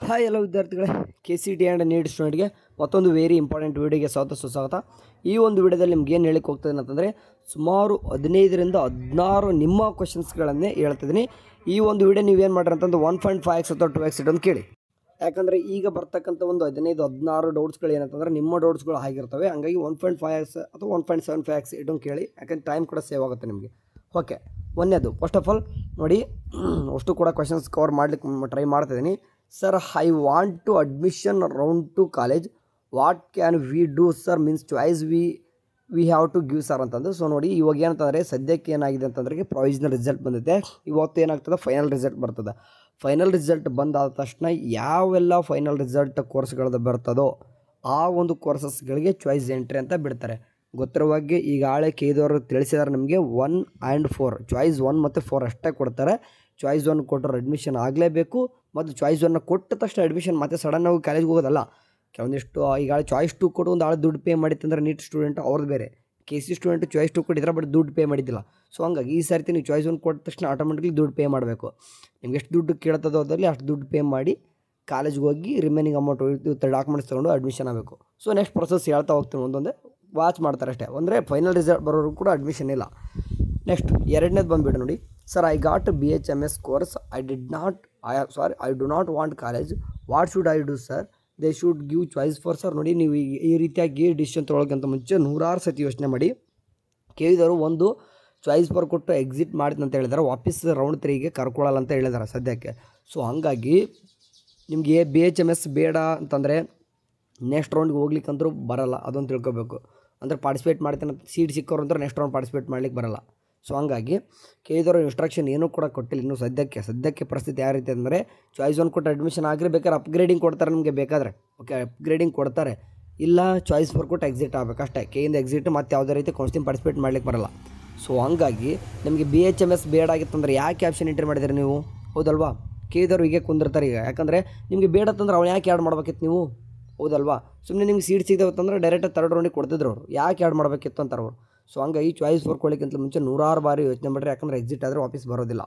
Hi ಎಲ್ಲ ವಿದ್ಯಾರ್ಥಿಗಳೇ, KCET and neat ಸ್ಟೂಡೆಂಟ್ಗೆ ಮತ್ತೊಂದು ವೆರಿ ಇಂಪಾರ್ಟೆಂಟ್ ವೀಡಿಯೋಗೆ ಸುಸ್ವಾಗತ. ಈ ಒಂದು ವಿಡಿಯೋದಲ್ಲಿ ನಿಮ್ಗೆ ಏನು ಹೇಳಿಕ್ಕೆ ಹೋಗ್ತದೆ ಅಂತಂದರೆ ಸುಮಾರು 15ರಿಂದ 16 ನಿಮ್ಮ ಕ್ವಶನ್ಸ್ಗಳನ್ನೇ ಹೇಳ್ತಿದ್ದೀನಿ. ಈ ಒಂದು ವಿಡಿಯೋ ನೀವೇನು ಮಾಡ್ರಿ ಅಂತಂದು 1.5x ಅಥವಾ 2x ಇಡೋದು ಕೇಳಿ. ಯಾಕಂದರೆ ಈಗ ಬರ್ತಕ್ಕಂಥ ಒಂದು 15-16 ಡೌಟ್ಸ್ಗಳು ಏನಂತಂದರೆ ನಿಮ್ಮ ಡೌಟ್ಸ್ಗಳು ಆಗಿರ್ತವೆ. ಹಂಗಾಗಿ 1.5x ಅಥವಾ 1.75x ಇಡೋದು ಕೇಳಿ. ಯಾಕಂದ್ರೆ ಟೈಮ್ ಕೂಡ ಸೇವ್ ಆಗುತ್ತೆ ನಿಮಗೆ. ಓಕೆ, ಒಂದೇದು ಫಸ್ಟ್ ಆಫ್ ಆಲ್ ನೋಡಿ, ಅಷ್ಟು ಕೂಡ ಕ್ವಶನ್ಸ್ ಕವರ್ ಮಾಡ್ಲಿಕ್ಕೆ ಟ್ರೈ ಮಾಡ್ತಿದ್ದೀನಿ. Sir, I want to admission round to college. What can we do, sir? Means choice we have to give, sir ಅಂತಂದು. ಸೊ ನೋಡಿ, ಇವಾಗ ಏನಂತಂದರೆ ಸದ್ಯಕ್ಕೆ ಏನಾಗಿದೆ ಅಂತಂದ್ರೆ ಪ್ರೊವಿಷನಲ್ ರಿಸಲ್ಟ್ ಬಂದಿದೆ. ಇವತ್ತು ಏನಾಗ್ತದೆ, ಫೈನಲ್ ರಿಸಲ್ಟ್ ಬರ್ತದೆ. ಫೈನಲ್ ರಿಸಲ್ಟ್ ಬಂದಾದ ತಕ್ಷಣ ಯಾವೆಲ್ಲ ಫೈನಲ್ ರಿಸಲ್ಟ್ ಕೋರ್ಸ್ಗಳದ್ದು ಬರ್ತದೋ ಆ ಒಂದು ಕೋರ್ಸಸ್ಗಳಿಗೆ ಚಾಯ್ಸ್ ಎಂಟ್ರಿ ಅಂತ ಬಿಡ್ತಾರೆ. ಗೊತ್ತಿರುವಾಗೆ ಈಗಾಗಲೇ ಕೇದವರು ತಿಳಿಸಿದ್ದಾರೆ ನಮಗೆ 1 and 4 ಚಾಯ್ಸ್ 1 ಮತ್ತು 4 ಅಷ್ಟೇ ಕೊಡ್ತಾರೆ. ಚಾಯ್ಸ್ 1 ಕೊಟ್ಟರೆ ಅಡ್ಮಿಷನ್ ಆಗಲೇಬೇಕು. ಮತ್ತು ಚಾಯ್ಸ್ 1 ಕೊಟ್ಟ ತಕ್ಷಣ ಅಡ್ಮಿಷನ್ ಮತ್ತೆ ಸಡನ್ನಾಗಿ ಕಾಲೇಜ್ಗೆ ಹೋಗೋದಲ್ಲ. ಕೆಲವೊಂದಿಷ್ಟು ಈಗ ಚಾಯ್ಸ್ 2 ಕೊಟ್ಟು ಒಂದು ಆಳು ದುಡ್ಡು ಪೇ ಮಾಡಿತ್ತಂದ್ರೆ ನೀಟ್ ಸ್ಟೂಡೆಂಟ್ ಅವ್ರದ್ದು ಬೇರೆ, KC ಸ್ಟೂಡೆಂಟ್ ಚಾಯ್ಸ್ 2 ಕೊಟ್ಟಿದ್ರೆ ಬಟ್ ದುಡ್ಡು ಪೇ ಮಾಡಿದ್ದಿಲ್ಲ. ಸೊ ಹಂಗಾಗಿ ಈ ಸರ್ತಿ ನೀವು ಚಾಯ್ಸ್ 1 ಕೊಟ್ಟ ತಕ್ಷಣ ಆಟೋಮೆಟಿಕ್ಲಿ ದುಡ್ಡು ಪೇ ಮಾಡಬೇಕು. ನಿಮ್ಗೆ ಎಷ್ಟು ದುಡ್ಡು ಕೇಳ್ತದೋ ಅದರಲ್ಲಿ ಅಷ್ಟು ದುಡ್ಡು ಪೇ ಮಾಡಿ ಕಾಲೇಜ್ಗೆ ಹೋಗಿ ರಿಮೈನಿಂಗ್ ಅಮೌಂಟ್ ಡಾಕ್ಯುಮೆಂಟ್ಸ್ ತೊಗೊಂಡು ಅಡ್ಮಿಷನ್ ಆಗಬೇಕು. ಸೊ ನೆಕ್ಸ್ಟ್ ಪ್ರೊಸೆಸ್ ಹೇಳ್ತಾ ಹೋಗ್ತೀನಿ, ಒಂದೊಂದೇ ವಾಚ್ ಮಾಡ್ತಾರೆ ಅಷ್ಟೇ. ಅಂದರೆ ಫೈನಲ್ ರಿಸಲ್ಟ್ ಬರೋರು ಕೂಡ ಅಡ್ಮಿಷನ್ ಇಲ್ಲ. ನೆಕ್ಸ್ಟ್ ಎರಡನೇದು ಬಂದುಬಿಟ್ಟು ನೋಡಿ, sir I got BHMS course, I do not want college, what should I do sir? They should give choice for sir. ನೋಡಿ, ನೀವು ಈ ರೀತಿಯಾಗಿ ಡಿಸಿಷನ್ ತೊಗೊಳೋಕ್ಕಿಂತ ಮುಂಚೆ 100 ಸತಿ ಯೋಚನೆ ಮಾಡಿ. ಕೇಳಿದವರು ಒಂದು ಚಾಯ್ಸ್ ಫಾರ್ ಕೊಟ್ಟು ಎಕ್ಸಿಟ್ ಮಾಡಿದ್ ಅಂತ ಹೇಳಿದ್ದಾರೆ, ವಾಪಸ್ ರೌಂಡ್ 3ಗೆ ಕರ್ಕೊಳ್ಳಲ್ಲ ಅಂತ ಹೇಳಿದ್ದಾರೆ ಸದ್ಯಕ್ಕೆ. ಸೊ ಹಾಗಾಗಿ ನಿಮಗೆ BHMS ಬೇಡ ಅಂತಂದರೆ ನೆಕ್ಸ್ಟ್ ರೌಂಡ್ಗೆ ಹೋಗ್ಲಿಕ್ಕಂತರೂ ಬರಲ್ಲ, ಅದೊಂದು ತಿಳ್ಕೊಬೇಕು. ಅಂದರೆ ಪಾರ್ಟಿಸಿಪೇಟ್ ಮಾಡ್ತೇನೆ ಸೀಟ್ ಸಿಕ್ಕೋರು ಅಂದ್ರೆ ನೆಕ್ಸ್ಟ್ ರೌಂಡ್ ಪಾರ್ಟಿಸಿಪೇಟ್ ಮಾಡ್ಲಿಕ್ಕೆ ಬರಲ್ಲ. ಸೊ ಹಂಗಾಗಿ ಕೇಳಿದವರು ಇನ್ಸ್ಟ್ರಕ್ಷನ್ ಏನೂ ಕೂಡ ಕೊಟ್ಟಿಲ್ಲ ಇನ್ನೂ ಸದ್ಯಕ್ಕೆ ಪರಿಸ್ಥಿತಿ ಯಾವ ರೀತಿ ಅಂದರೆ ಚಾಯ್ಸ್ 1 ಕೊಟ್ಟು ಅಡ್ಮಿಷನ್ ಆಗಿರಿ, ಬೇಕಾದ್ರೆ ಅಪ್ಗ್ರೇಡಿಂಗ್ ಕೊಡ್ತಾರೆ ನಿಮಗೆ ಬೇಕಾದರೆ. ಓಕೆ, ಅಪ್ಗ್ರೇಡಿಂಗ್ ಕೊಡ್ತಾರೆ, ಇಲ್ಲ ಚಾಯ್ಸ್ 4 ಕೊಟ್ಟು ಎಕ್ಸಿಟ್ ಆಗಬೇಕು ಅಷ್ಟೇ. ಕೆಯಿಂದ ಎಕ್ಸಿಟ್ ಮತ್ತು ಯಾವುದೇ ರೀತಿ ಕೌನ್ಸಿಲಿಂಗ್ ಪಾರ್ಟಿಸಿಪೇಟ್ ಮಾಡ್ಲಿಕ್ಕೆ ಬರಲ್ಲ. ಸೊ ಹಂಗಾಗಿ ನಿಮಗೆ BHMS ಬೇಡ ಆಗಿತ್ತಂದ್ರೆ ಯಾಕೆ ಆಪ್ಷನ್ ಎಂಟ್ರಿ ಮಾಡಿದ್ದೀರಿ ನೀವು? ಹೌದಲ್ವಾ? ಕೇಳಿದವರು ಹೀಗೆ ಕುಂದಿರ್ತಾರೆ ಈಗ. ಯಾಕಂದರೆ ನಿಮಗೆ ಬೇಡತ್ತಂದ್ರೆ ಅವ್ನು ಯಾಕೆ ಆ್ಯಡ್ ಮಾಡ್ಬೇಕಿತ್ತು ನೀವು? ಹೌದಲ್ವಾ? ಸುಮ್ಮನೆ ನಿಮ್ಗೆ ಸೀಟ್ ಸಿಗ್ತಾವತ್ತಂದ್ರೆ ಡೈರೆಕ್ಟ್ 3rd ರೌಂಡಿಗೆ ಕೊಡ್ತಿದ್ರು ಅವರು, ಯಾಕೆ ಆ್ಯಡ್ ಮಾಡಬೇಕಿತ್ತು ಅಂತಾರೆ ಅವರು. ಸೊ ಹಂಗಾಗಿ ಚಾಯ್ಸ್ 4 ಕೊಡೋಕ್ಕಿಂತ ಮುಂಚೆ 100 ಬಾರಿ ಯೋಚನೆ ಮಾಡಿರಿ, ಯಾಕಂದರೆ ಎಕ್ಸಿಟ್ ಆದರೆ ವಾಪಸ್ ಬರೋದಿಲ್ಲ.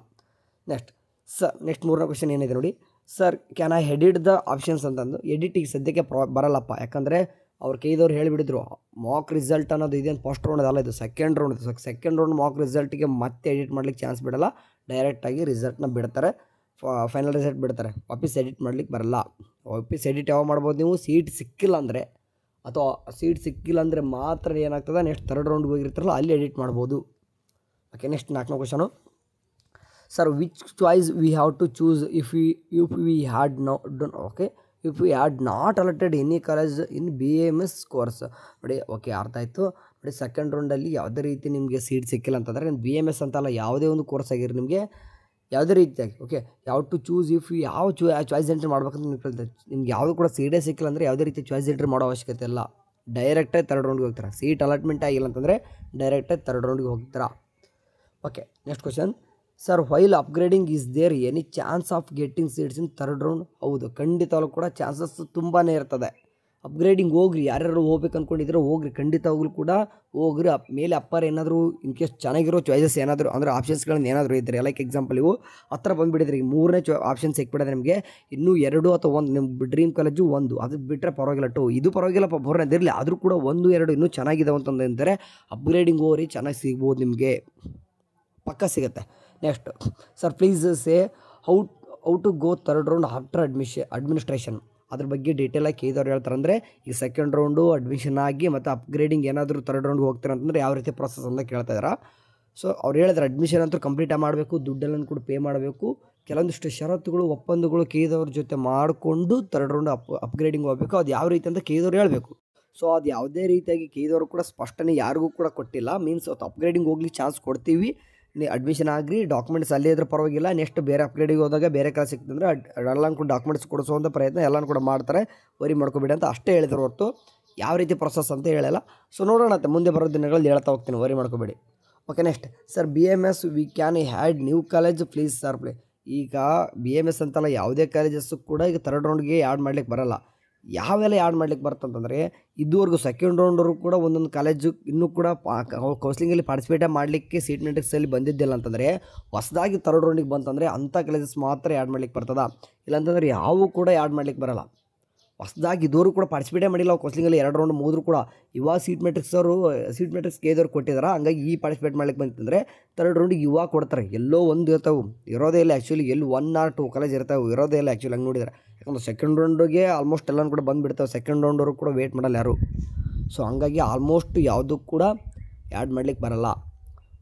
ನೆಕ್ಸ್ಟ್ ಮೂರನೇ ಕ್ವಶನ್ ಏನಿದೆ ನೋಡಿ, sir can I edit the options ಅಂತಂದು. ಎಡಿಟಿಗೆ ಸದ್ಯಕ್ಕೆ ಬರಲ್ಲಪ್ಪ, ಯಾಕಂದರೆ ಅವ್ರು ಕೈದವ್ರು ಹೇಳಿಬಿಟ್ಟಿದ್ರು ಮಾಕ್ ರಿಸಲ್ಟ್ ಅನ್ನೋದು ಇದೇನು ಫಸ್ಟ್ ರೌಂಡ್ ಅಲ್ಲ, ಇದು second round. Second round mock ರಿಸಲ್ಟಿಗೆ ಮತ್ತೆ ಎಡಿಟ್ ಮಾಡ್ಲಿಕ್ಕೆ ಚಾನ್ಸ್ ಬಿಡಲ್ಲ, ಡೈರೆಕ್ಟಾಗಿ ರಿಸಲ್ಟ್ನ ಬಿಡ್ತಾರೆ, ಫೈನಲ್ ರಿಸಲ್ಟ್ ಬಿಡ್ತಾರೆ, ವಾಪಸ್ ಎಡಿಟ್ ಮಾಡ್ಲಿಕ್ಕೆ ಬರಲ್ಲ. ವಾಪಸ್ ಎಡಿಟ್ ಯಾವಾಗ ಮಾಡ್ಬೋದು ನೀವು? ಸೀಟ್ ಸಿಕ್ಕಿಲ್ಲ ಅಂದರೆ, ಅಥವಾ ಸೀಟ್ ಸಿಕ್ಕಿಲ್ಲ ಅಂದರೆ ಮಾತ್ರ ಏನಾಗ್ತದೆ, ನೆಕ್ಸ್ಟ್ 3rd ರೌಂಡ್ಗೆ ಹೋಗಿರ್ತಾರಲ್ಲ ಅಲ್ಲಿ ಎಡಿಟ್ ಮಾಡ್ಬೋದು. ಓಕೆ, ನೆಕ್ಸ್ಟ್ 4ನೇ question, sir which choice we have to choose if we had not allotted any college in BAMS course? ನೋಡಿ, ಓಕೆ, ಅರ್ಥ ಆಯಿತು. ನೋಡಿ, ಸೆಕೆಂಡ್ ರೌಂಡಲ್ಲಿ ಯಾವುದೇ ರೀತಿ ನಿಮಗೆ ಸೀಟ್ ಸಿಕ್ಕಿಲ್ಲ ಅಂತಂದರೆ BAMS ಅಂತಲ್ಲ, ಯಾವುದೇ ಒಂದು ಕೋರ್ಸ್ ಆಗಿರಿ ನಿಮಗೆ ಯಾವುದೇ ರೀತಿಯಾಗಿ. ಓಕೆ, ಯಾವ ಟು ಚೂಸ್ ಇಫ್ ಯಾವ ಚಾಯ್ಸ್ ಎಂಟ್ರಿ ಮಾಡ್ಬೇಕಂತ ನಿಮ್ಗೆ ಯಾವುದು ಕೂಡ ಸೀಟೇ ಸಿಕ್ಕಿಲ್ಲ ಅಂದರೆ ಯಾವುದೇ ರೀತಿ ಚಾಯ್ಸ್ ಎಂಟ್ರಿ ಮಾಡೋ ಅವಶ್ಯಕತೆ ಇಲ್ಲ, ಡೈರೆಕ್ಟಾಗಿ 3rd ರೌಂಡ್ಗೆ ಹೋಗ್ತಾರೆ. ಸೀಟ್ ಅಲಾಟ್ಮೆಂಟ್ ಆಗಿಲ್ಲ ಅಂತಂದರೆ ಡೈರೆಕ್ಟಾಗಿ 3rd ರೌಂಡ್ಗೆ ಹೋಗ್ತೀರಾ. Okay, next question, sir while upgrading is there any chance of getting seats in 3rd round? ಹೌದು, ಖಂಡಿತವಾಗ್ಲೂ ಕೂಡ ಚಾನ್ಸಸ್ ತುಂಬಾ ಇರ್ತದೆ. ಅಪ್ಗ್ರೇಡಿಂಗ್ ಹೋಗ್ರಿ, ಯಾರ್ಯಾರು ಹೋಗ್ಬೇಕು ಅಂದ್ಕೊಂಡಿದ್ರೆ ಹೋಗ್ರಿ, ಖಂಡಿತವಾಗ್ಲೂ ಕೂಡ ಹೋಗ್ರಿ. ಮೇಲೆ ಅಪ್ಪರ್ ಏನಾದರೂ ಇನ್ ಕೇಸ್ ಚೆನ್ನಾಗಿರೋ ಚಾಯ್ಸಸ್ ಏನಾದರೂ ಅಂದರೆ ಆಪ್ಷನ್ಸ್ಗಳನ್ನ ಏನಾದರೂ ಇದ್ದರೆ, ಲೈಕ್ ಎಕ್ಸಾಂಪಲ್ ಇವು ಹತ್ರ ಬಂದುಬಿಟ್ಟಿದ್ರಿ, 3ನೇ ಆಪ್ಷನ್ ಸಿಕ್ಬಿಡಿದ್ರೆ ನಿಮಗೆ, ಇನ್ನೂ 2 ಅಥವಾ 1 ನಿಮ್ಮ ಡ್ರೀಮ್ ಕಾಲೇಜು 1, ಅದು ಬಿಟ್ಟರೆ ಪರವಾಗಿಲ್ಲ, 2 ಇದು ಪರವಾಗಿಲ್ಲಪ್ಪ, ಬರೋದಿರಲಿ, ಆದರೂ ಕೂಡ 1, 2 ಇನ್ನೂ ಚೆನ್ನಾಗಿದೆ ಅಂತಂದು ಅಂತಾರೆ, ಅಪ್ಗ್ರೇಡಿಂಗ್ ಹೋಗ್ರಿ, ಚೆನ್ನಾಗಿ ಸಿಗ್ಬೋದು ನಿಮಗೆ, ಪಕ್ಕ ಸಿಗುತ್ತೆ. Next, sir please say how to go 3rd round after administration? ಅದ್ರ ಬಗ್ಗೆ ಡೀಟೇಲಾಗಿ ಕೇಳಿದವ್ರು ಹೇಳ್ತಾರೆ. ಅಂದರೆ ಈಗ ಸೆಕೆಂಡ್ ರೌಂಡು ಅಡ್ಮಿಷನ್ ಆಗಿ ಮತ್ತು ಅಪ್ಗ್ರೇಡಿಂಗ್ ಏನಾದರೂ 3rd ರೌಂಡ್ಗೆ ಹೋಗ್ತಾರೆ ಅಂತಂದರೆ ಯಾವ ರೀತಿ ಪ್ರೊಸೆಸ್ ಅಂತ ಕೇಳ್ತಾ ಇದ್ದಾರೆ. ಸೊ ಅವ್ರು ಹೇಳಿದ್ರೆ ಅಡ್ಮಿಷನ್ ಅಂತೂ ಕಂಪ್ಲೀಟ್ ಮಾಡಬೇಕು, ದುಡ್ಡೆಲ್ಲನೂ ಕೂಡ ಪೇ ಮಾಡಬೇಕು, ಕೆಲವೊಂದಿಷ್ಟು ಷರತ್ತುಗಳು ಒಪ್ಪಂದಗಳು ಕೇಳಿದವ್ರ ಜೊತೆ ಮಾಡಿಕೊಂಡು 3rd ರೌಂಡ್ ಅಪ್ಗ್ರೇಡಿಂಗ್ ಹೋಗಬೇಕು. ಅದು ಯಾವ ರೀತಿ ಅಂತ ಕೇಳಿದವ್ರು ಹೇಳಬೇಕು. ಸೊ ಅದು ಯಾವುದೇ ರೀತಿಯಾಗಿ ಕೇಳಿದವರು ಕೂಡ ಸ್ಪಷ್ಟನೆ ಯಾರಿಗೂ ಕೂಡ ಕೊಟ್ಟಿಲ್ಲ. ಮೀನ್ಸ್ ಅವತ್ತು ಅಪ್ಗ್ರೇಡಿಂಗ್ ಹೋಗ್ಲಿಕ್ಕೆ ಚಾನ್ಸ್ ಕೊಡ್ತೀವಿ, ನೀವು ಅಡ್ಮಿಷನ್ ಆಗಿರಿ, ಡಾಕ್ಯುಮೆಂಟ್ಸ್ ಅಲ್ಲೇ ಇದ್ರೆ ಪರವಾಗಿಲ್ಲ, ನೆಕ್ಸ್ಟ್ ಬೇರೆ ಅಪ್ಗ್ರೇಡಿಗೆ ಹೋದಾಗ ಬೇರೆ ಕಾಲ ಸಿಕ್ತಂದ್ರೆ ಎಲ್ಲನೂ ಕೂಡ ಡಾಕ್ಯುಮೆಂಟ್ಸ್ ಕೊಡಿಸುವಂಥ ಪ್ರಯತ್ನ ಎಲ್ಲನೂ ಕೂಡ ಮಾಡ್ತಾರೆ, ವರಿ ಮಾಡ್ಕೊಬೇಡಿ ಅಂತ ಅಷ್ಟೇ ಹೇಳಿದ್ರು ಹೊರತು ಯಾವ ರೀತಿ ಪ್ರೊಸೆಸ್ ಅಂತ ಹೇಳಲ್ಲ. ಸೊ ನೋಡೋಣ, ಮುಂದೆ ಬರೋ ದಿನಗಳಲ್ಲಿ ಹೇಳ್ತಾ ಹೋಗ್ತೀನಿ, ವರಿ ಮಾಡ್ಕೊಬೇಡಿ. Okay, next, sir BMS we can had new college please sir play? ಈಗ BMS ಅಂತಲ್ಲ, ಯಾವುದೇ ಕಾಲೇಜಸ್ಸು ಕೂಡ ಈಗ 3rd ರೌಂಡ್ಗೆ ಆ್ಯಡ್ ಮಾಡ್ಲಿಕ್ಕೆ ಬರಲ್ಲ. ಯಾವೆಲ್ಲ ಆ್ಯಡ್ ಮಾಡ್ಲಿಕ್ಕೆ ಬರ್ತಂತಂದರೆ ಇದುವರೆಗೂ ಸೆಕೆಂಡ್ ರೌಂಡ್ವರೆಗೂ ಕೂಡ ಒಂದೊಂದು ಕಾಲೇಜು ಇನ್ನೂ ಕೂಡ ಕೌನ್ಸಿಲಿಂಗಲ್ಲಿ ಪಾರ್ಟಿಸಿಪೇಟ್ ಮಾಡಲಿಕ್ಕೆ ಸೀಟ್ ಮೆಟ್ರಿಕ್ಸಲ್ಲಿ ಬಂದಿದ್ದಿಲ್ಲ ಅಂತಂದರೆ ಹೊಸದಾಗಿ ಥರ್ಡ್ ರೌಂಡಿಗೆ ಬಂತಂದರೆ ಅಂಥ ಕಾಲೇಜಸ್ ಮಾತ್ರ ಆ್ಯಡ್ ಮಾಡ್ಲಿಕ್ಕೆ ಬರ್ತದ. ಇಲ್ಲಾಂತಂದ್ರೆ ಯಾವೂ ಕೂಡ ಆ್ಯಡ್ ಮಾಡ್ಲಿಕ್ಕೆ ಬರೋಲ್ಲ. ಹೊಸದಾಗಿ ಇದುವರೆಗೂ ಕೂಡ ಪಾರ್ಟಿಸಿಪೇಟೇ ಮಾಡಿಲ್ಲ ಕೌನ್ಸಿಲಿಂಗಲ್ಲಿ 2 ರೌಂಡ್ ಮುಗಿದ್ರು ಕೂಡ ಇವಾಗ ಸೀಟ್ ಮೆಟ್ರಿಕ್ಸ್ ಕೇದವ್ರು ಕೊಟ್ಟಿದ್ದಾರೆ. ಹಂಗಾಗಿ ಈ ಪಾರ್ಟಿಸಿಪೇಟ್ ಮಾಡ್ಲಿಕ್ಕೆ ಬಂತಂದರೆ ಥರ್ಡ್ ರೌಂಡಿಗೆ ಇವಾಗ ಕೊಡ್ತಾರೆ. ಎಲ್ಲೋ ಒಂದು ಇರ್ತಾವೆ, ಇರೋದೇ ಇಲ್ಲ ಆ್ಯಕ್ಚುಲಿ. ಎಲ್ಲಿ 1 or 2 ಕಾಲೇಜ್ ಇರ್ತಾವೆ, ಇರೋದೇ ಇಲ್ಲ ಆ್ಯಕ್ಚುಲಿ. ಹಂಗೆ ನೋಡಿದ್ರೆ ಯಾಕಂದ್ರೆ ಸೆಕೆಂಡ್ ರೌಂಡಿಗೆ ಆಲ್ಮೋಸ್ಟ್ ಎಲ್ಲನೂ ಕೂಡ ಬಂದುಬಿಡ್ತಾವೆ. ಸೆಕೆಂಡ್ ರೌಂಡ್ವರೆಗೂ ಕೂಡ ವೇಟ್ ಮಾಡಲ್ಲ ಯಾರು. ಸೊ ಹಂಗಾಗಿ ಆಲ್ಮೋಸ್ಟ್ ಯಾವುದೂ ಕೂಡ ಆ್ಯಡ್ ಮಾಡ್ಲಿಕ್ಕೆ ಬರಲ್ಲ.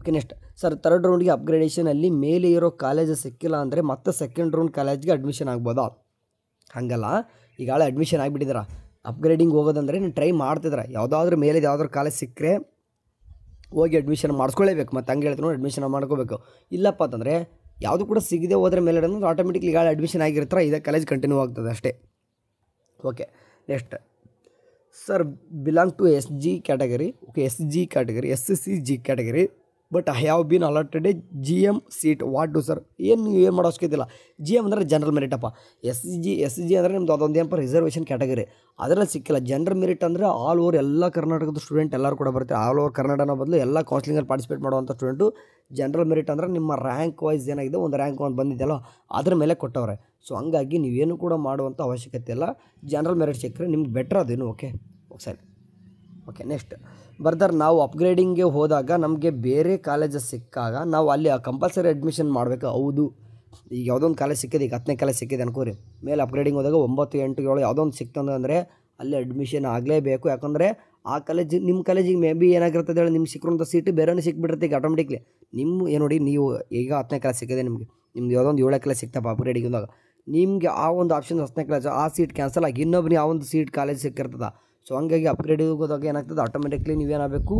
ಓಕೆ, ನೆಕ್ಸ್ಟ್ ಸರ್, ಥರ್ಡ್ ರೌಂಡಿಗೆ ಅಪ್ಗ್ರೇಡೇಷನಲ್ಲಿ ಮೇಲೆ ಇರೋ ಕಾಲೇಜ್ ಸಿಕ್ಕಿಲ್ಲ ಅಂದರೆ ಮತ್ತೆ ಸೆಕೆಂಡ್ ರೌಂಡ್ ಕಾಲೇಜ್ಗೆ ಅಡ್ಮಿಷನ್ ಆಗ್ಬೋದಾ? ಹಂಗಲ್ಲ, ಈಗಾಗಲೇ ಅಡ್ಮಿಷನ್ ಆಗಿಬಿಟ್ಟಿದ್ದೀರ, ಅಪ್ಗ್ರೇಡಿಂಗ್ ಹೋಗೋದಂದರೆ ನೀವು ಟ್ರೈ ಮಾಡ್ತಿದ್ರೆ ಯಾವುದಾದ್ರೂ ಮೇಲೆ ಯಾವುದಾದ್ರು ಕಾಲೇಜ್ ಸಿಕ್ಕರೆ ಹೋಗಿ ಅಡ್ಮಿಷನ್ ಮಾಡಿಸ್ಕೊಳ್ಳೇಬೇಕು. ಮತ್ತು ಹಂಗೆ ಹೇಳ್ತೀನಿ ನೋಡಿ, ಅಡ್ಮಿಷನ್ ಮಾಡ್ಕೋಬೇಕು. ಇಲ್ಲಪ್ಪ ಅಂತಂದರೆ ಯಾವುದು ಕೂಡ ಸಿಗದೆ ಹೋದರೆ ಮೇಲೆ ಅಂದ್ರೆ ಆಟೋಮೆಟಿಕ್ಲಿ ಈಗಾಗಲೇ ಅಡ್ಮಿಷನ್ ಆಗಿರ್ತಾರೆ, ಇದೇ ಕಾಲೇಜ್ ಕಂಟಿನ್ಯೂ ಆಗ್ತದೆ ಅಷ್ಟೇ. Okay, next sir, belong to SG category. Okay, SG category, SCG category, but I have been allotted a GM seat. What do sir? ಏನು ಮಾಡೋ ಅವಶ್ಯಕತೆ. GM ಅಂದರೆ ಜನರಲ್ ಮೆರಿಟ್ ಅಪ್ಪ. SG ಅಂದರೆ ನಿಮ್ದು ಅದೊಂದು ಏನಪ್ಪ ರಿಸರ್ವೇಷನ್ ಕ್ಯಾಟಗರಿ, ಅದರಲ್ಲಿ ಸಿಕ್ಕಿಲ್ಲ. ಜನರಲ್ ಮೆರಿಟ್ ಅಂದರೆ ಆಲ್ ಓವರ್ ಎಲ್ಲ ಕರ್ನಾಟಕದ ಸ್ಟೂಡೆಂಟ್ ಎಲ್ಲರೂ ಕೂಡ ಬರ್ತಾರೆ. ಆಲ್ ಓವರ್ ಕರ್ನಾಟಕನ ಬದಲು ಎಲ್ಲ ಕೌನ್ಸಿಲಿಂಗಲ್ಲಿ ಪಾರ್ಟಿಸಿಪೇಟ್ ಮಾಡುವಂಥ ಸ್ಟೂಡೆಂಟು ಜನರಲ್ ಮೆರಿಟ್ ಅಂದರೆ ನಿಮ್ಮ ರ್ಯಾಂಕ್ ವೈಸ್ ಏನಾಗಿದೆ, ಒಂದು ರ್ಯಾಂಕ್ ಒಂದು ಬಂದಿದೆಯಲ್ಲ ಅದ್ರ ಮೇಲೆ ಕೊಟ್ಟವ್ರೆ. ಸೊ ಹಂಗಾಗಿ ನೀವೇನು ಕೂಡ ಮಾಡುವಂಥ ಅವಶ್ಯಕತೆ ಇಲ್ಲ. ಜನರಲ್ ಮೆರಿಟ್ ಸಿಕ್ಕರೆ ನಿಮ್ಗೆ ಬೆಟ್ರ್ ಅದೇನು. ಓಕೆ ಸರಿ. ಓಕೆ, ನೆಕ್ಸ್ಟ್ ಬರ್ದರ್, ನಾವು ಅಪ್ಗ್ರೇಡಿಂಗ್ಗೆ ಹೋದಾಗ ನಮಗೆ ಬೇರೆ ಕಾಲೇಜಸ್ ಸಿಕ್ಕಾಗ ನಾವು ಅಲ್ಲಿ ಕಂಪಲ್ಸರಿ ಅಡ್ಮಿಷನ್ ಮಾಡಬೇಕು. ಹೌದು, ಈಗ ಯಾವುದೋ ಒಂದು ಕಾಲೇಜ್ ಸಿಕ್ಕಿದೆ, ಈಗ 10ನೇ ಕಾಲೇಜ್ ಸಿಕ್ಕಿದೆ ಅನ್ಕೋರಿ, ಮೇಲೆ ಅಪ್ಗ್ರೇಡಿಂಗ್ ಹೋದಾಗ 9, 8, 7 ಯಾವುದೋ ಒಂದು ಸಿಕ್ತಂದ್ರೆ ಅಲ್ಲಿ ಅಡ್ಮಿಷನ್ ಆಗಲೇಬೇಕು. ಯಾಕಂದರೆ ಆ ಕಾಲೇಜ್ ನಿಮ್ಮ ಕಾಲೇಜಿಗೆ ಮೇ ಬಿ ಏನಾಗಿರ್ತದೆ ಹೇಳಿ, ನಿಮ್ಗೆ ಸಿಕ್ಕಿರೋಂಥ ಸೀಟು ಬೇರೆನೇ ಸಿಕ್ಬಿಟ್ಟಿರುತ್ತೆ. ಈಗ ಆಟೋಮೆಟಿಕ್ಲಿ ಏನು ನೋಡಿ, ನೀವು ಈಗ 10ನೇ ಕ್ಲಾಸ್ ಸಿಕ್ಕಿದೆ, ನಿಮ್ದು ಯಾವುದೋ ಒಂದು 7ನೇ ಕ್ಲಾಸ್ ಸಿಕ್ತಪ್ಪ ಅಪ್ಗ್ರೇಡಿಂಗ್ ಹೋದಾಗ, ನಿಮಗೆ ಆ ಒಂದು ಆಪ್ಷನ್ 10ನೇ ಕ್ಲಾಸ್ ಆ ಸೀಟ್ ಕ್ಯಾನ್ಸಲ್ ಆಗಿ ಇನ್ನೊಬ್ಬರಿಗೆ ಆ ಒಂದು ಸೀಟ್ ಕಾಲೇಜ್ ಸಿಕ್ಕಿರ್ತದೆ. ಸೊ ಹಂಗಾಗಿ ಅಪ್ಗ್ರೇಡಿಗೆ ಹೋದಾಗ ಏನಾಗ್ತದೆ, ಆಟೋಮೆಟಿಕ್ಲಿ ನೀವೇನಾಗಬೇಕು,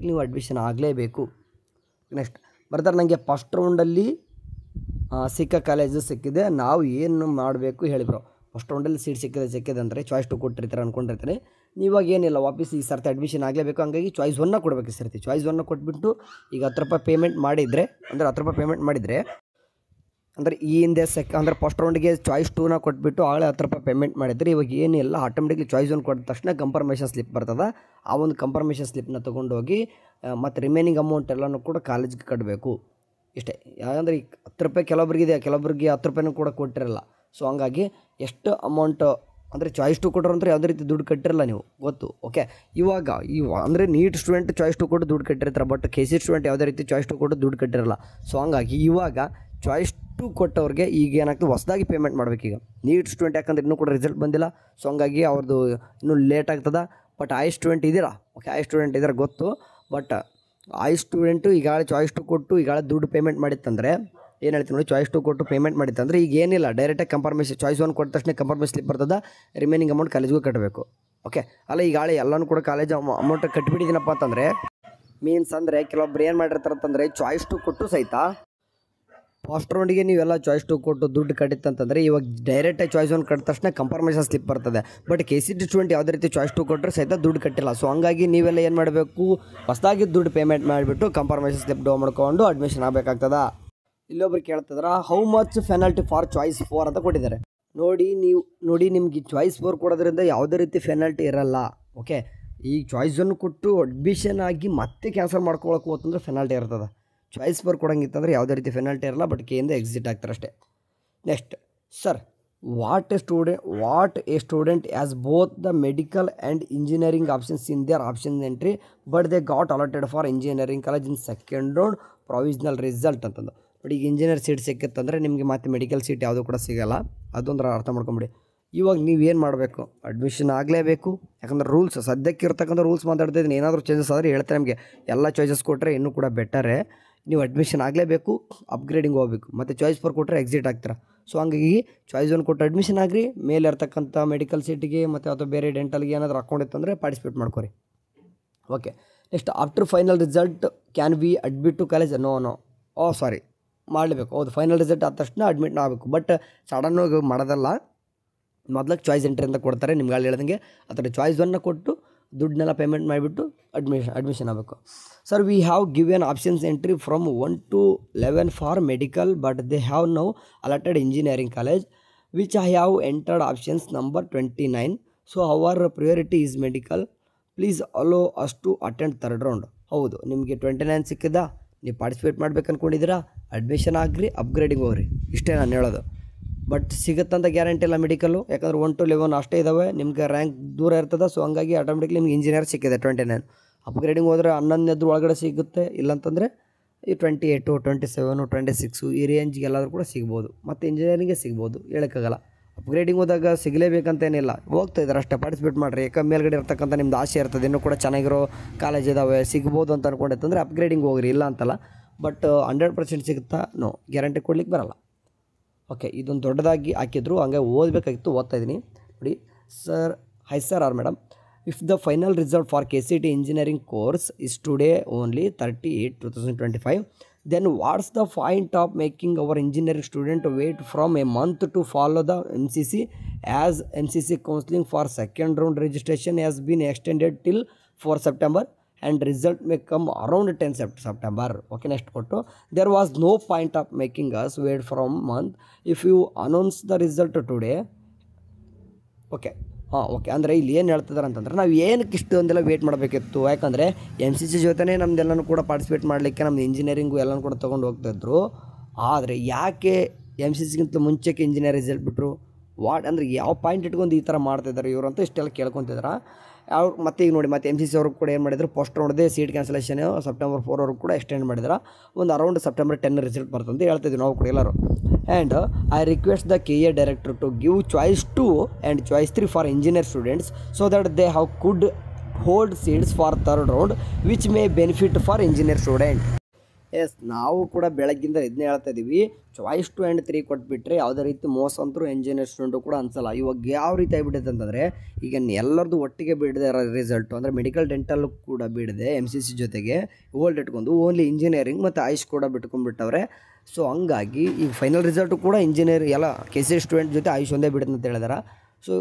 ನೀವು ಅಡ್ಮಿಷನ್ ಆಗಲೇಬೇಕು. ನೆಕ್ಸ್ಟ್ ಬರ್ತಾರೆ, ನನಗೆ ಫಸ್ಟ್ ರೌಂಡಲ್ಲಿ ಸಿಕ್ಕ ಕಾಲೇಜು ಸಿಕ್ಕಿದೆ, ನಾವು ಏನು ಮಾಡಬೇಕು ಹೇಳಿ ಬ್ರೋ. ಫಸ್ಟ್ ರೌಂಡಲ್ಲಿ ಸೀಟ್ ಸಿಕ್ಕಿದೆ ಅಂದರೆ ಚಾಯ್ಸ್ 2 ಕೊಟ್ಟಿರ್ತಾರೆ ಅಂದ್ಕೊಂಡಿರ್ತೀನಿ. ನೀವಾಗ ಏನಿಲ್ಲ, ವಾಪಸ್ ಈ ಸರ್ತಿ ಅಡ್ಮಿಷನ್ ಆಗಲೇಬೇಕು. ಹಂಗಾಗಿ ಚಾಯ್ಸ್ 1 ಕೊಡಬೇಕು. ಈ ಸರ್ತಿ ಚಾಯ್ಸ್ 1 ಕೊಟ್ಬಿಟ್ಟು ಈಗ 10 ರೂಪಾಯಿ ಪೇಮೆಂಟ್ ಮಾಡಿದರೆ, ಅಂದರೆ 10 ರೂಪಾಯಿ ಪೇಮೆಂಟ್ ಮಾಡಿದರೆ ಅಂದರೆ ಈ ಹಿಂದೆ ಅಂದರೆ ಫಸ್ಟ್ ರೌಂಡಿಗೆ ಚಾಯ್ಸ್ 2ನ ಕೊಟ್ಬಿಟ್ಟು ಆಗಲೇ 10 ರೂಪಾಯಿ ಪೇಮೆಂಟ್ ಮಾಡಿದರೆ, ಇವಾಗ ಏನಿಲ್ಲ, ಆಟೋಮೆಟಿಕ್ಲಿ ಚಾಯ್ಸ್ 1 ಕೊಟ್ಟ ತಕ್ಷಣ ಕನ್ಫರ್ಮೇಷನ್ ಸ್ಲಿಪ್ ಬರ್ತದೆ. ಆ ಒಂದು ಕನ್ಫರ್ಮೇಷನ್ ಸ್ಲಿಪ್ನ ತೊಗೊಂಡೋಗಿ ಮತ್ತು ರಿಮೈನಿಂಗ್ ಅಮೌಂಟ್ ಎಲ್ಲನೂ ಕೂಡ ಕಾಲೇಜ್ಗೆ ಕಟ್ಟಬೇಕು. ಇಷ್ಟೇ. ಯಾಕಂದರೆ ಈಗ 10 ರೂಪಾಯಿ ಕೆಲವೊಬ್ರಿಗಿದೆ, ಕೆಲವೊಬ್ರಿಗೆ 10 ರೂಪಾಯಿನೂ ಕೂಡ ಕೊಟ್ಟಿರಲ್ಲ. ಸೊ ಹಂಗಾಗಿ ಎಷ್ಟು ಅಮೌಂಟ್ ಅಂದರೆ ಚಾಯ್ಸ್ 2 ಕೊಟ್ಟರು ಅಂದರೆ ಯಾವುದೇ ರೀತಿ ದುಡ್ಡು ಕಟ್ಟಿರಲ್ಲ ನೀವು, ಗೊತ್ತು. ಓಕೆ, ಇವಾಗ ಅಂದರೆ ನೀಟ್ ಸ್ಟೂಡೆಂಟ್ ಚಾಯ್ಸ್ 2 ಕೊಟ್ಟು ದುಡ್ಡು ಕಟ್ಟಿರ್ತಾರೆ, ಬಟ್ KC ಸ್ಟೂಡೆಂಟ್ ಯಾವುದೇ ರೀತಿ ಚಾಯ್ಸ್ 2 ಕೊಟ್ಟು ದುಡ್ಡು ಕಟ್ಟಿರಲ್ಲ. ಸೊ ಹಂಗಾಗಿ ಇವಾಗ ಚಾಯ್ಸ್ 2 ಕೊಟ್ಟವ್ರಿಗೆ ಈಗ ಏನಾಗ್ತದೆ, ಹೊಸದಾಗಿ ಪೇಮೆಂಟ್ ಮಾಡಬೇಕೀಗ. ನೀಟ್ ಸ್ಟೂಡೆಂಟ್ ಯಾಕಂದರೆ ಇನ್ನೂ ಕೂಡ ರಿಸಲ್ಟ್ ಬಂದಿಲ್ಲ. ಸೊ ಹಂಗಾಗಿ ಅವ್ರದ್ದು ಇನ್ನೂ ಲೇಟ್ ಆಗ್ತದೆ. ಬಟ್ ಸ್ಟೂಡೆಂಟ್ ಇದ್ದೀರಾ, ಓಕೆ, ಸ್ಟೂಡೆಂಟ್ ಇದ್ದಾರೆ ಗೊತ್ತು. ಬಟ್ ಸ್ಟೂಡೆಂಟು ಈಗಾಗಲೇ ಚಾಯ್ಸ್ 2 ಕೊಟ್ಟು ಈಗಾಗಲೇ ದುಡ್ಡು ಪೇಮೆಂಟ್ ಮಾಡಿತ್ತಂದರೆ ಏನು ಹೇಳ್ತೀನಿ ನೋಡಿ, ಚಾಯ್ಸ್ 2 ಕೊಟ್ಟು ಪೇಮೆಂಟ್ ಮಾಡಿತ್ತಂದರೆ ಈಗ ಏನಿಲ್ಲ, ಡೈರೆಕ್ಟಾಗಿ ಕನ್ಫರ್ಮೇಷನ್ ಚಾಯ್ಸ್ 1 ಕೊಟ್ಟ ತಕ್ಷಣ ಕನ್ಫರ್ಮೇಷನ್ ಸ್ಲಿಪ್ ಬರ್ತದೆ, ರಿಮೈನಿಂಗ್ ಅಮೌಂಟ್ ಕಾಲೇಜ್ಗೂ ಕಟ್ಟಬೇಕು. ಓಕೆ, ಅಲ್ಲ ಈಗಾಗಲೇ ಎಲ್ಲನೂ ಕೂಡ ಕಾಲೇಜ್ ಅಮೌಂಟ್ ಕಟ್ಟಿಬಿಟ್ಟಿದ್ದೀನಪ್ಪ ಅಂತಂದರೆ ಮೀನ್ಸ್ ಅಂದರೆ ಕೆಲವೊಬ್ರು ಏನು ಮಾಡಿರ್ತಾರೆ ಅಂತಂದರೆ ಚಾಯ್ಸ್ 2 ಕೊಟ್ಟು ಸಹಿತ ಫಸ್ಟ್ ರೌಂಡಿಗೆ ನೀವೆಲ್ಲ ಚಾಯ್ಸ್ 2 ಕೊಟ್ಟು ದುಡ್ಡು ಕಟ್ಟಿತ್ತಂತಂದರೆ ಇವಾಗ ಡೈರೆಕ್ಟಾಗಿ ಚಾಯ್ಸ್ 1 ಕಟ್ಟಿದ ತಕ್ಷಣ ಕನ್ಫರ್ಮೇಷನ್ ಸ್ಲಿಪ್ ಬರ್ತದೆ. ಬಟ್ KCT ಸ್ಟೂಡೆಂಟ್ ಯಾವುದೇ ರೀತಿ ಚಾಯ್ಸ್ 2 ಕೊಟ್ಟರೆ ಸಹಿತ ದುಡ್ಡು ಕಟ್ಟಿಲ್ಲ. ಸೊ ಹಂಗಾಗಿ ನೀವೆಲ್ಲ ಏನು ಮಾಡಬೇಕು, ಹೊಸದಾಗಿ ದುಡ್ಡು ಪೇಮೆಂಟ್ ಮಾಡಿಬಿಟ್ಟು ಕನ್ಫರ್ಮೇಷನ್ ಸ್ಲಿಪ್ ಡೌನ್ ಮಾಡ್ಕೊಂಡು ಅಡ್ಮಿಷನ್ ಆಗಬೇಕಾಗ್ತದೆ. ಇಲ್ಲೊಬ್ರು ಕೇಳ್ತಿದ್ರೆ how much penalty for choice 4 ಅಂತ ಕೊಟ್ಟಿದ್ದಾರೆ. ನೋಡಿ ನಿಮ್ಗೆ ಚಾಯ್ಸ್ 4 ಕೊಡೋದ್ರಿಂದ ಯಾವುದೇ ರೀತಿ ಪೆನಾಲ್ಟಿ ಇರಲ್ಲ. ಓಕೆ, ಈ ಚಾಯ್ಸ್ 1 ಕೊಟ್ಟು ಅಡ್ಮಿಷನ್ ಆಗಿ ಮತ್ತೆ ಕ್ಯಾನ್ಸಲ್ ಮಾಡ್ಕೊಳಕ್ಕೆ ಹೋತಂದ್ರೆ ಪೆನಾಲ್ಟಿ ಇರ್ತದೆ. ಚಾಯ್ಸ್ 4 ಕೊಡೋಂಗಿತ್ತಂದರೆ ಯಾವುದೇ ರೀತಿ ಪೆನಾಲ್ಟಿ ಇರಲ್ಲ, ಬಟ್ ಕೆಯಿಂದ ಎಕ್ಸಿಟ್ ಆಗ್ತಾರೆ ಅಷ್ಟೇ. Next sir, what A student as both the medical and engineering options in their option entry but they got allotted for engineering college in second round provisional result ಅಂತಂದು. But ಈಗ engineer seat ಸಿಕ್ಕಿತ್ತಂದರೆ ನಿಮಗೆ ಮತ್ತೆ medical seat ಯಾವುದೂ ಕೂಡ ಸಿಗೋಲ್ಲ. ಅದೊಂದು ಅರ್ಥ ಮಾಡ್ಕೊಂಬಿಡಿ. ಇವಾಗ ನೀವೇನು ಮಾಡಬೇಕು, ಅಡ್ಮಿಷನ್ ಆಗಲೇಬೇಕು. ಯಾಕಂದರೆ ರೂಲ್ಸ್ ಸದ್ಯಕ್ಕೆ ಇರ್ತಕ್ಕಂಥ ರೂಲ್ಸ್ ಮಾತಾಡ್ತಾ ಇದ್ದೀನಿ. ಏನಾದರೂ ಚೇಂಜಸ್ ಆದರೆ ಹೇಳ್ತಾರೆ ನಿಮಗೆ. ಎಲ್ಲ ಚಾಯ್ಸಸ್ ಕೊಟ್ಟರೆ ಇನ್ನೂ ಕೂಡ ಬೆಟರೇ. ನೀವು ಅಡ್ಮಿಷನ್ ಆಗಲೇಬೇಕು, ಅಪ್ಗ್ರೇಡಿಂಗ್ ಹೋಗಬೇಕು. ಮತ್ತು ಚಾಯ್ಸ್ 4 ಕೊಟ್ಟರೆ ಎಕ್ಸಿಟ್ ಆಗ್ತೀರಾ. ಸೊ ಹಂಗಾಗಿ ಚಾಯ್ಸ್ 1 ಕೊಟ್ಟು ಅಡ್ಮಿಷನ್ ಆಗಿರಿ. ಮೇಲೆ ಇರ್ತಕ್ಕಂಥ ಮೆಡಿಕಲ್ ಸೀಟಿಗೆ ಮತ್ತು ಅಥವಾ ಬೇರೆ ಡೆಂಟಲ್ಗೆ ಏನಾದರೂ ಅಕೌಂಟ್ ಇತ್ತಂದರೆ ಪಾರ್ಟಿಸಿಪೇಟ್ ಮಾಡ್ಕೊರಿ. Okay, next after final result can we admit to college? No sorry, ಮಾಡಲೇಬೇಕು. ಹೌದು, ಫೈನಲ್ ರಿಸಲ್ಟ್ ಆದ ತಕ್ಷಣ ಅಡ್ಮಿಟ್ ಆಗಬೇಕು. ಬಟ್ ಸಡನ್ನಾಗಿ ಮಾಡೋದಲ್ಲ, ಮೊದಲಿಗೆ ಚಾಯ್ಸ್ ಎಂಟ್ರಿ ಅಂತ ಕೊಡ್ತಾರೆ ನಿಮ್ಗೆ ಅಲ್ಲಿ ಹೇಳ್ದಂಗೆ. ಅದರ ಚಾಯ್ಸ್ 1 ಕೊಟ್ಟು ದುಡ್ಡನ್ನೆಲ್ಲ ಪೇಮೆಂಟ್ ಮಾಡಿಬಿಟ್ಟು ಅಡ್ಮಿಷನ್ ಆಗಬೇಕು. Sir, we have given options entry from 1 to 11 for medical but they have now allotted engineering college which I have entered options number 29. So our priority is medical. Please allow us to attend third round. ಹೌದು, ನಿಮಗೆ 29 ಸಿಕ್ಕಿದ, ನೀವು participate ಮಾಡ್ಬೇಕು ಅಂದ್ಕೊಂಡಿದ್ದೀರಾ, admission ಆಗಿರಿ, upgrading ಹೋಗ್ರಿ. ಇಷ್ಟೇ ನಾನು ಹೇಳೋದು. ಬಟ್ ಸಿಗುತ್ತಂತ ಗ್ಯಾರಂಟಿ ಇಲ್ಲ ಮೆಡಿಕಲ್ಲು, ಯಾಕಂದ್ರೆ 1 to 11 ಅಷ್ಟೇ ಇದ್ದಾವೆ. ನಿಮಗೆ ರ್ಯಾಂಕ್ ದೂರ ಇರ್ತದೆ. ಸೊ ಹಂಗಾಗಿ ಆಟೋಮೆಟಿಕ್ಲಿ ನಿಮ್ಗೆ ಇಂಜಿನಿಯರ್ ಸಿಕ್ಕಿದೆ 29. ಅಪ್ಗ್ರೇಡಿಂಗ್ ಹೋದರೆ 11 ಒಳಗಡೆ ಸಿಗುತ್ತೆ. ಇಲ್ಲಾಂತಂದರೆ ಈ 28, 27, 26 ಈ ರೇಂಜ್ಗೆ ಎಲ್ಲಾದರೂ ಕೂಡ ಸಿಗ್ಬೋದು. ಮತ್ತು ಇಂಜಿನಿಯರಿಂಗೇ ಸಿಗ್ಬೋದು, ಹೇಳೋಕ್ಕಾಗಲ್ಲ. ಅಪ್ಗ್ರೇಡಿಂಗ್ ಹೋದಾಗ ಸಿಗಲೇಬೇಕಂತೇನಿಲ್ಲ, ಹೋಗ್ತಾ ಇದ್ದಾರೆ ಅಷ್ಟೇ. ಪಾರ್ಟಿಸಿಪೇಟ್ ಮಾಡಿರಿ. ಯಾಕಂದ್ರೆ ಮೇಲ್ಗಡೆ ಇರ್ತಕ್ಕಂಥ ನಿಮ್ದು ಆಸೆ ಇರ್ತದೆ, ಇನ್ನೂ ಕೂಡ ಚೆನ್ನಾಗಿರೋ ಕಾಲೇಜ್ ಇದ್ದಾವೆ, ಸಿಗ್ಬೋದು ಅಂತ ಅಂದ್ಕೊಂಡಿತ್ತಂದರೆ ಅಪ್ಗ್ರೇಡಿಂಗ್ ಹೋಗ್ರಿ, ಇಲ್ಲ ಅಂತಲ್ಲ. ಬಟ್ 100% ಸಿಗುತ್ತಾ? ನೋ, ಗ್ಯಾರಂಟಿ ಕೊಡ್ಲಿಕ್ಕೆ ಬರಲ್ಲ. ಓಕೆ, ಇದೊಂದು ದೊಡ್ಡದಾಗಿ ಹಾಕಿದ್ರು, ಹಂಗೆ ಓದಬೇಕಾಗಿತ್ತು, ಓದ್ತಾ ಇದ್ದೀನಿ ನೋಡಿ. Sir, hi sir or madam, if the final result for KCET engineering course is today only 30/8/2025, then what's the point of making our engineering student wait from a month to follow the MCC, as MCC counseling for second round registration has been extended till 4 September and result may come around 10 September. Okay, next photo. There was no point of making us wait from month if you announce the result today. Okay, okay. ಅಂದರೆ ಇಲ್ಲಿ ಏನು ಹೇಳ್ತಿದ್ದಾರೆ ಅಂತಂದ್ರೆ, ನಾವು ಏನಕ್ಕೆ ಇಷ್ಟೊಂದೆಲ್ಲ wait ಮಾಡಬೇಕಿತ್ತು? ಯಾಕಂದರೆ MCC ಜೊತೆನೇ ನಮ್ಮದೆಲ್ಲನೂ ಕೂಡ ಪಾರ್ಟಿಸಿಪೇಟ್ ಮಾಡಲಿಕ್ಕೆ ನಮ್ಮದು ಇಂಜಿನಿಯರಿಂಗು ಎಲ್ಲನೂ ಕೂಡ ತೊಗೊಂಡು ಹೋಗ್ತಾಯಿದ್ರು. ಆದರೆ ಯಾಕೆ MCCಗಿಂತ ಮುಂಚೆಕ್ಕೆ ಇಂಜಿನಿಯರ್ ರಿಸಲ್ಟ್ ಬಿಟ್ಟರು? ಅಂದರೆ ಯಾವ ಪಾಯಿಂಟ್ ಇಟ್ಕೊಂಡು ಈ ಥರ ಮಾಡ್ತಾಯಿದ್ದಾರೆ ಇವರು ಅಂತ ಇಷ್ಟೆಲ್ಲ ಕೇಳ್ಕೊತಿದ್ದಾರೆ. ಅವ್ರು ಮತ್ತೆ ಈಗ ನೋಡಿ, ಮತ್ತೆ MCC ಅವ್ರಿಗೆ ಕೂಡ ಏನು ಮಾಡಿದ್ರು, ಪೋಸ್ಟ್ ನೋಡಿದೆ ಸೀಟ್ ಕ್ಯಾನ್ಸಲೇಷನ್ September 4 ಅವ್ರಿಗೆ ಕೂಡ ಎಕ್ಸ್ಟೆಂಡ್ ಮಾಡಿದ್ರೆ ಒಂದು ಅರೌಂಡ್ September 10 ರಿಸಲ್ಟ್ ಬರ್ತಂತ ಹೇಳ್ತಿದ್ವಿ ನಾವು ಕೂಡ ಎಲ್ಲರೂ. And I request the KA director to give choice 2 and choice 3 for engineer students so that they have could hold seats for third round which may benefit for engineer student. Yes, ನಾವು ಕೂಡ ಬೆಳಗ್ಗಿಂದ ಇದನ್ನೇ ಹೇಳ್ತಾ ಇದ್ದೀವಿ. Choice 2 and 3 ಕೊಟ್ಬಿಟ್ರೆ ಯಾವುದೇ ರೀತಿ ಮೋಸ ಅಂತರೂ engineer student ಕೂಡ ಅನ್ಸಲ್ಲ. ಇವಾಗ ಯಾವ ರೀತಿ ಆಗಿಬಿಟ್ಟಿದೆ ಅಂತಂದರೆ, ಈಗ ಎಲ್ಲರದ್ದು ಒಟ್ಟಿಗೆ ಬಿಡದೆ ರಿಸಲ್ಟು, ಅಂದರೆ ಮೆಡಿಕಲ್ ಡೆಂಟಲ್ ಕೂಡ ಬಿಡದೆ MCC ಜೊತೆಗೆ ಹೋಲ್ಡ್ ಇಟ್ಕೊಂಡು ಓನ್ಲಿ ಇಂಜಿನಿಯರಿಂಗ್ ಮತ್ತು ಆಯುಷ್ ಕೂಡ ಬಿಟ್ಕೊಂಡ್ಬಿಟ್ಟವ್ರೆ. ಸೊ ಹಂಗಾಗಿ ಈಗ ಫೈನಲ್ ರಿಸಲ್ಟು ಕೂಡ ಇಂಜಿನಿಯರ್ ಎಲ್ಲ KCET ಸ್ಟೂಡೆಂಟ್ ಜೊತೆ ಆಯುಷ್ ಒಂದೇ ಬಿಡುತ್ತೆ ಅಂತ ಹೇಳಿದಾರೆ. ಸೊ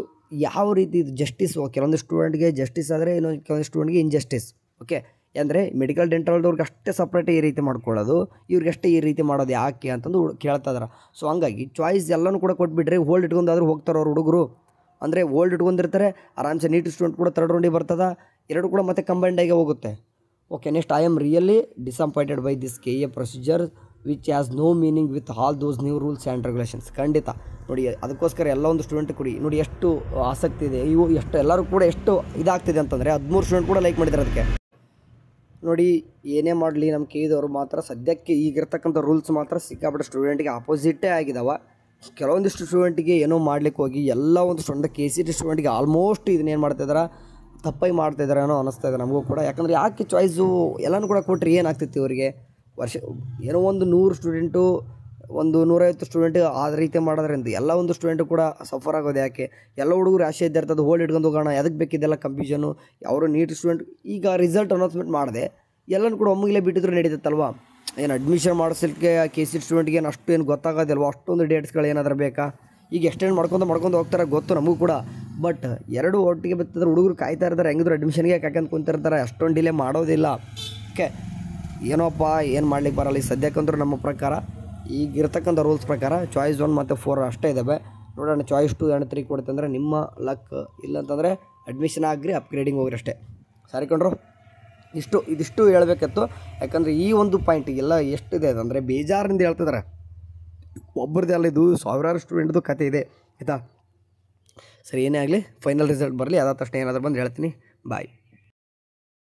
ಯಾವ ರೀತಿ ಇದು ಜಸ್ಟಿಸ್? ಕೆಲವೊಂದು ಸ್ಟೂಡೆಂಟ್ಗೆ ಜಸ್ಟಿಸ್ ಆದರೆ ಇನ್ನೊಂದು ಕೆಲವೊಂದು ಸ್ಟೂಡೆಂಟ್ಗೆ ಇನ್ಜಸ್ಟಿಸ್. ಓಕೆ, ಅಂದರೆ ಮೆಡಿಕಲ್ ಡೆಂಟಲ್ದವ್ರಿಗೆ ಅಷ್ಟೇ ಸಪ್ರೇಟ್ ಈ ರೀತಿ ಮಾಡ್ಕೊಳ್ಳೋದು, ಇವ್ರಿಗಷ್ಟೇ ಈ ರೀತಿ ಮಾಡೋದು ಯಾಕೆ ಅಂತಂದು ಕೇಳ್ತಾ ಇದ್ದಾರೆ. ಸೊ ಹಂಗಾಗಿ ಚಾಯ್ಸ್ ಎಲ್ಲನೂ ಕೂಡ ಕೊಟ್ಬಿಟ್ರೆ ಹೋಲ್ಡ್ ಇಟ್ಕೊಂಡಾದ್ರೂ ಹೋಗ್ತಾರೆ ಅವ್ರು ಹುಡುಗರು. ಅಂದರೆ ಹೋಲ್ಡ್ ಇಟ್ಕೊಂಡಿರ್ತಾರೆ, ಆರಾಮ್ಸೆ ನೀಟ್ ಸ್ಟೂಡೆಂಟ್ ಕೂಡ ಥರ್ಡ್ ರೌಂಡಿಗೆ ಬರ್ತದೆ, ಎರಡು ಕೂಡ ಮತ್ತೆ ಕಂಬೈಂಡಾಗೆ ಹೋಗುತ್ತೆ. Okay, next I am really disappointed by this KA procedure which has no meaning with all those new rules and regulations. ಖಂಡಿತ ನೋಡಿ, ಅದಕ್ಕೋಸ್ಕರ ಎಲ್ಲ ಒಂದು ಸ್ಟೂಡೆಂಟ್ ಕೊಡಿ ನೋಡಿ ಎಷ್ಟು ಆಸಕ್ತಿ ಇದೆ. ಇವು ಎಷ್ಟು ಎಲ್ಲರೂ ಕೂಡ ಎಷ್ಟು ಇದಾಗ್ತಿದೆ ಅಂತಂದರೆ 13 ಸ್ಟೂಡೆಂಟ್ ಕೂಡ ಲೈಕ್ ಮಾಡಿದ್ದಾರೆ ಅದಕ್ಕೆ. ನೋಡಿ, ಏನೇ ಮಾಡಲಿ ನಮ್ಮ KEದವರು ಮಾತ್ರ ಸದ್ಯಕ್ಕೆ ಈಗಿರ್ತಕ್ಕಂಥ ರೂಲ್ಸ್ ಮಾತ್ರ ಸಿಕ್ಕಾಪಟ್ಟೆ ಸ್ಟೂಡೆಂಟಿಗೆ ಆಪೋಸಿಟೇ ಆಗಿದ್ದಾವೆ. ಕೆಲವೊಂದಿಷ್ಟು ಸ್ಟೂಡೆಂಟಿಗೆ ಏನೋ ಮಾಡ್ಲಿಕ್ಕೆ ಹೋಗಿ ಎಲ್ಲ ಒಂದು ಸ್ಟೂಡೆಂಟ್ KCET ಸ್ಟೂಡೆಂಟಿಗೆ ಆಲ್ಮೋಸ್ಟ್ ಇದನ್ನೇನು ಮಾಡ್ತಾಯಿದ್ದಾರೆ, ತಪ್ಪಾಗಿ ಮಾಡ್ತಾಯಿದ್ದಾರೆ ಅನ್ನೋ ಅನ್ನಿಸ್ತಾ ಇದೆ ನಮಗೂ ಕೂಡ. ಯಾಕಂದರೆ ಯಾಕೆ ಚಾಯ್ಸು ಎಲ್ಲನೂ ಕೂಡ ಕೊಟ್ಟರೆ ಏನಾಗ್ತಿತ್ತು ಇವರಿಗೆ? ವರ್ಷ ಏನೋ ಒಂದು 100 ಸ್ಟೂಡೆಂಟು, ಒಂದು 150 ಸ್ಟೂಡೆಂಟ್ ಆ ರೀತಿ ಮಾಡೋದ್ರಿಂದ ಎಲ್ಲ ಒಂದು ಸ್ಟೂಡೆಂಟು ಕೂಡ ಸಫರ್ ಆಗೋದು ಯಾಕೆ? ಎಲ್ಲ ಹುಡುಗರು ಆಸೆ ಇದ್ದಿರ್ತದೆ ಹೋಲ್ಡ್ ಇಟ್ಕೊಂಡು ಹೋಗೋಣ, ಅದಕ್ಕೆ ಬೇಕಿದ್ದೆಲ್ಲ ಕನ್ಫ್ಯೂಷನು. ಅವರು ನೀಟ್ ಸ್ಟೂಡೆಂಟ್ ಈಗ ರಿಸಲ್ಟ್ ಅನೌನ್ಸ್ಮೆಂಟ್ ಮಾಡಿದೆ, ಎಲ್ಲನೂ ಕೂಡ ಒಮ್ಮಿಗೆ ಬಿಟ್ಟಿದ್ರು ನಡೀತತ್ತಲ್ವ? ಏನು ಅಡ್ಮಿಷನ್ ಮಾಡಿಸಲಿಕ್ಕೆ KCET ಸ್ಟೂಡೆಂಟ್ಗೆ ಏನು ಅಷ್ಟು ಏನು ಗೊತ್ತಾಗೋದಿಲ್ವ? ಅಷ್ಟೊಂದು ಡೇಟ್ಸ್ಗಳು ಏನಾದರೂ ಬೇಕಾ? ಈಗ ಎಕ್ಸ್ಟೆಂಡ್ ಮಾಡ್ಕೊಂಡು ಹೋಗ್ತಾರೆ, ಗೊತ್ತು ನಮಗೂ ಕೂಡ. ಬಟ್ ಎರಡು ಒಟ್ಟಿಗೆ ಬಿತ್ತಿದ್ರೆ ಹುಡುಗರು ಕಾಯ್ತಾ ಇರ್ತಾರೆ, ಹೆಂಗಿದ್ರು ಅಡ್ಮಿಷನ್ಗೆ ಯಾಕಂತ ಕುಂತಿರ್ತಾರೆ, ಅಷ್ಟೊಂದು ಡಿಲೇ ಮಾಡೋದಿಲ್ಲ. ಓಕೆ, ಏನೋಪ್ಪ ಏನು ಮಾಡ್ಲಿಕ್ಕೆ ಬರಲ್ಲ. ಈ ಸದ್ಯಕ್ಕಂದ್ರೂ ನಮ್ಮ ಪ್ರಕಾರ ಈಗಿರ್ತಕ್ಕಂಥ ರೂಲ್ಸ್ ಪ್ರಕಾರ ಚಾಯ್ಸ್ 1 ಮತ್ತು 4 ಅಷ್ಟೇ ಇದ್ದಾವೆ. ನೋಡೋಣ, ಚಾಯ್ಸ್ 2 ಆ್ಯಂಡ್ 3 ಕೊಡ್ತಂದ್ರೆ ನಿಮ್ಮ ಲಕ್, ಇಲ್ಲಂತಂದರೆ ಅಡ್ಮಿಷನ್ ಆಗಿರಿ, ಅಪ್ಗ್ರೇಡಿಂಗ್ ಹೋಗ್ರಿ ಅಷ್ಟೇ. ಸರಿ ಕಣ್ರು, ಇದಿಷ್ಟು ಹೇಳಬೇಕಿತ್ತು. ಯಾಕಂದರೆ ಈ ಒಂದು ಪಾಯಿಂಟಿಗೆಲ್ಲ ಎಷ್ಟಿದೆ ಅಂದರೆ ಬೇಜಾರಿಂದ ಹೇಳ್ತಿದ್ದಾರೆ. ಒಬ್ಬರದೇ ಅಲ್ಲ, ಇದು ಸಾವಿರಾರು ಸ್ಟೂಡೆಂಟ್ದು ಕತೆ ಇದೆ ಆಯಿತಾ. ಸರಿ, ಏನೇ ಆಗಲಿ ಫೈನಲ್ ರಿಸಲ್ಟ್ ಬರಲಿ, ಅದಾದ ತಕ್ಷಣ ಏನಾದರೂ ಬಂದು ಹೇಳ್ತೀನಿ. ಬಾಯ್.